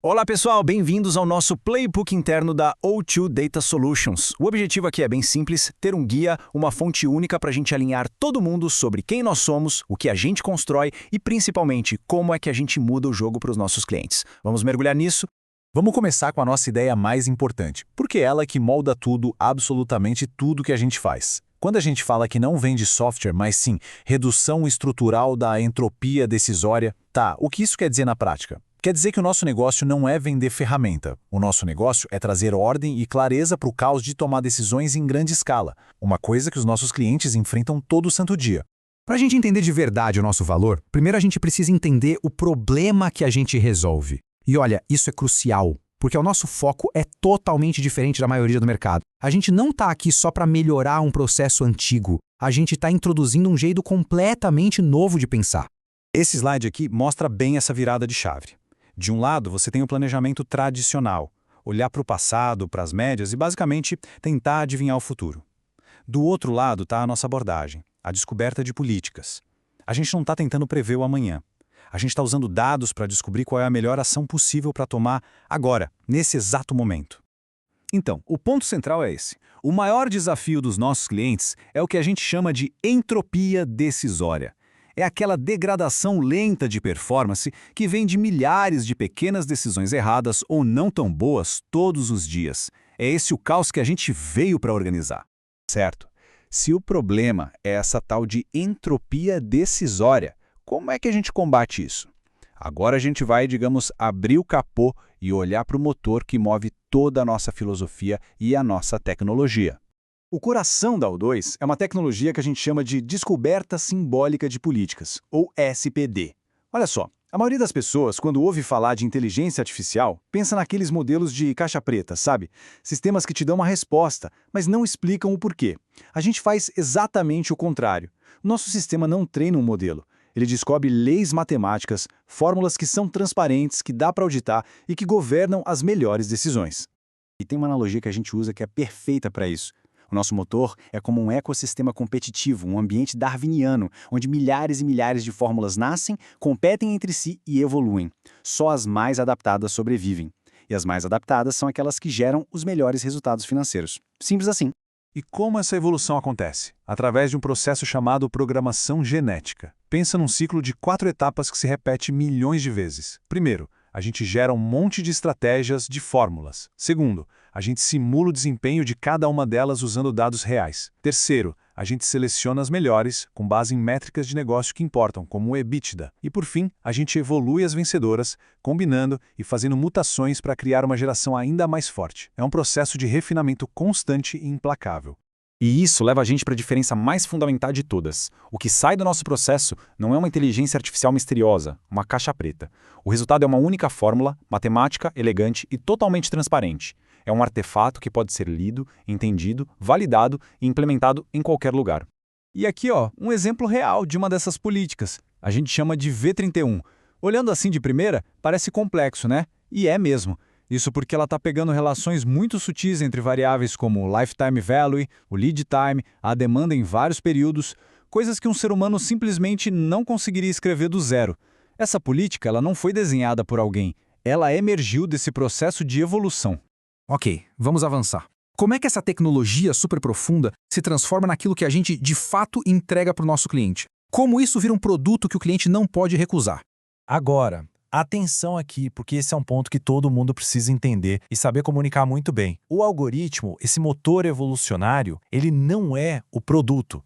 Olá pessoal, bem-vindos ao nosso playbook interno da O2 Data Solutions. O objetivo aqui é bem simples, ter um guia, uma fonte única para a gente alinhar todo mundo sobre quem nós somos, o que a gente constrói e principalmente como é que a gente muda o jogo para os nossos clientes. Vamos mergulhar nisso? Vamos começar com a nossa ideia mais importante, porque ela é que molda tudo, absolutamente tudo que a gente faz. Quando a gente fala que não vende software, mas sim redução estrutural da entropia decisória, o que isso quer dizer na prática? Quer dizer que o nosso negócio não é vender ferramenta. O nosso negócio é trazer ordem e clareza para o caos de tomar decisões em grande escala, uma coisa que os nossos clientes enfrentam todo santo dia. Para a gente entender de verdade o nosso valor, primeiro a gente precisa entender o problema que a gente resolve. E olha, isso é crucial, porque o nosso foco é totalmente diferente da maioria do mercado. A gente não está aqui só para melhorar um processo antigo, a gente está introduzindo um jeito completamente novo de pensar. Esse slide aqui mostra bem essa virada de chave. De um lado, você tem o planejamento tradicional, olhar para o passado, para as médias e basicamente tentar adivinhar o futuro. Do outro lado está a nossa abordagem, a descoberta de políticas. A gente não está tentando prever o amanhã. A gente está usando dados para descobrir qual é a melhor ação possível para tomar agora, nesse exato momento. Então, o ponto central é esse. O maior desafio dos nossos clientes é o que a gente chama de entropia decisória. É aquela degradação lenta de performance que vem de milhares de pequenas decisões erradas ou não tão boas todos os dias. É esse o caos que a gente veio para organizar. Certo? Se o problema é essa tal de entropia decisória, como é que a gente combate isso? Agora a gente vai, digamos, abrir o capô e olhar para o motor que move toda a nossa filosofia e a nossa tecnologia. O coração da O2 é uma tecnologia que a gente chama de Descoberta Simbólica de Políticas, ou SPD. Olha só, a maioria das pessoas, quando ouve falar de inteligência artificial, pensa naqueles modelos de caixa preta, sabe? Sistemas que te dão uma resposta, mas não explicam o porquê. A gente faz exatamente o contrário. Nosso sistema não treina um modelo. Ele descobre leis matemáticas, fórmulas que são transparentes, que dá para auditar e que governam as melhores decisões. E tem uma analogia que a gente usa que é perfeita para isso. O nosso motor é como um ecossistema competitivo, um ambiente darwiniano, onde milhares e milhares de fórmulas nascem, competem entre si e evoluem. Só as mais adaptadas sobrevivem. E as mais adaptadas são aquelas que geram os melhores resultados financeiros. Simples assim. E como essa evolução acontece? Através de um processo chamado programação genética. Pensa num ciclo de 4 etapas que se repete milhões de vezes. Primeiro, a gente gera um monte de estratégias de fórmulas. Segundo, a gente simula o desempenho de cada uma delas usando dados reais. Terceiro, a gente seleciona as melhores, com base em métricas de negócio que importam, como o EBITDA. E por fim, a gente evolui as vencedoras, combinando e fazendo mutações para criar uma geração ainda mais forte. É um processo de refinamento constante e implacável. E isso leva a gente para a diferença mais fundamental de todas. O que sai do nosso processo não é uma inteligência artificial misteriosa, uma caixa preta. O resultado é uma única fórmula, matemática, elegante e totalmente transparente. É um artefato que pode ser lido, entendido, validado e implementado em qualquer lugar. E aqui, um exemplo real de uma dessas políticas. A gente chama de V31. Olhando assim de primeira, parece complexo, né? E é mesmo. Isso porque ela está pegando relações muito sutis entre variáveis como o lifetime value, o lead time, a demanda em vários períodos, coisas que um ser humano simplesmente não conseguiria escrever do zero. Essa política ela não foi desenhada por alguém, ela emergiu desse processo de evolução. Ok, vamos avançar. Como é que essa tecnologia super profunda se transforma naquilo que a gente de fato entrega para o nosso cliente? Como isso vira um produto que o cliente não pode recusar? Agora, atenção aqui, porque esse é um ponto que todo mundo precisa entender e saber comunicar muito bem. O algoritmo, esse motor evolucionário, ele não é o produto.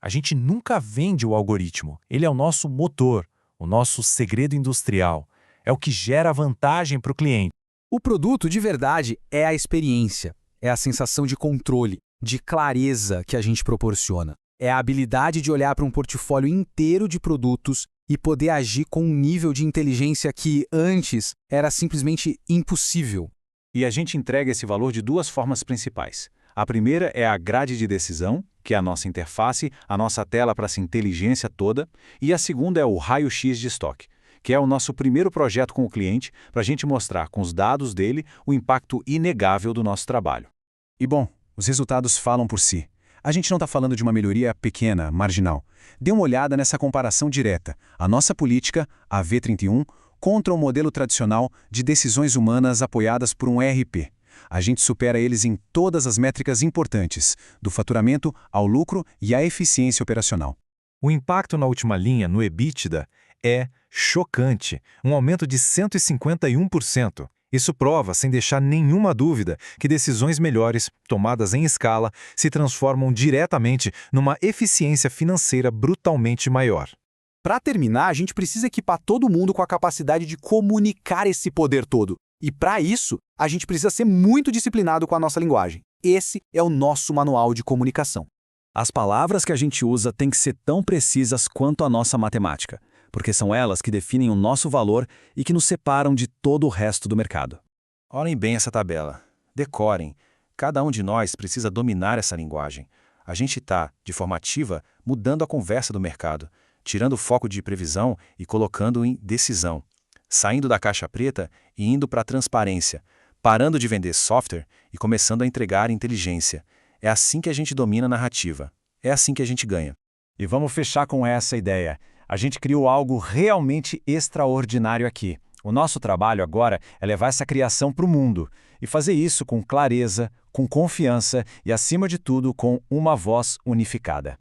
A gente nunca vende o algoritmo. Ele é o nosso motor, o nosso segredo industrial. É o que gera vantagem para o cliente. O produto de verdade é a experiência, é a sensação de controle, de clareza que a gente proporciona. É a habilidade de olhar para um portfólio inteiro de produtos e poder agir com um nível de inteligência que, antes, era simplesmente impossível. E a gente entrega esse valor de 2 formas principais. A primeira é a grade de decisão, que é a nossa interface, a nossa tela para essa inteligência toda, e a segunda é o raio-x de estoque, que é o nosso primeiro projeto com o cliente para a gente mostrar com os dados dele o impacto inegável do nosso trabalho. E bom, os resultados falam por si. A gente não está falando de uma melhoria pequena, marginal. Dê uma olhada nessa comparação direta. A nossa política, a V31, contra o modelo tradicional de decisões humanas apoiadas por um ERP. A gente supera eles em todas as métricas importantes, do faturamento ao lucro e à eficiência operacional. O impacto na última linha, no EBITDA, é chocante, um aumento de 151%. Isso prova, sem deixar nenhuma dúvida, que decisões melhores, tomadas em escala, se transformam diretamente numa eficiência financeira brutalmente maior. Para terminar, a gente precisa equipar todo mundo com a capacidade de comunicar esse poder todo. E para isso, a gente precisa ser muito disciplinado com a nossa linguagem. Esse é o nosso manual de comunicação. As palavras que a gente usa têm que ser tão precisas quanto a nossa matemática, porque são elas que definem o nosso valor e que nos separam de todo o resto do mercado. Olhem bem essa tabela. Decorem. Cada um de nós precisa dominar essa linguagem. A gente está, de forma ativa, mudando a conversa do mercado, tirando o foco de previsão e colocando em decisão, saindo da caixa preta e indo para a transparência, parando de vender software e começando a entregar inteligência. É assim que a gente domina a narrativa. É assim que a gente ganha. E vamos fechar com essa ideia. A gente criou algo realmente extraordinário aqui. O nosso trabalho agora é levar essa criação para o mundo e fazer isso com clareza, com confiança e, acima de tudo, com uma voz unificada.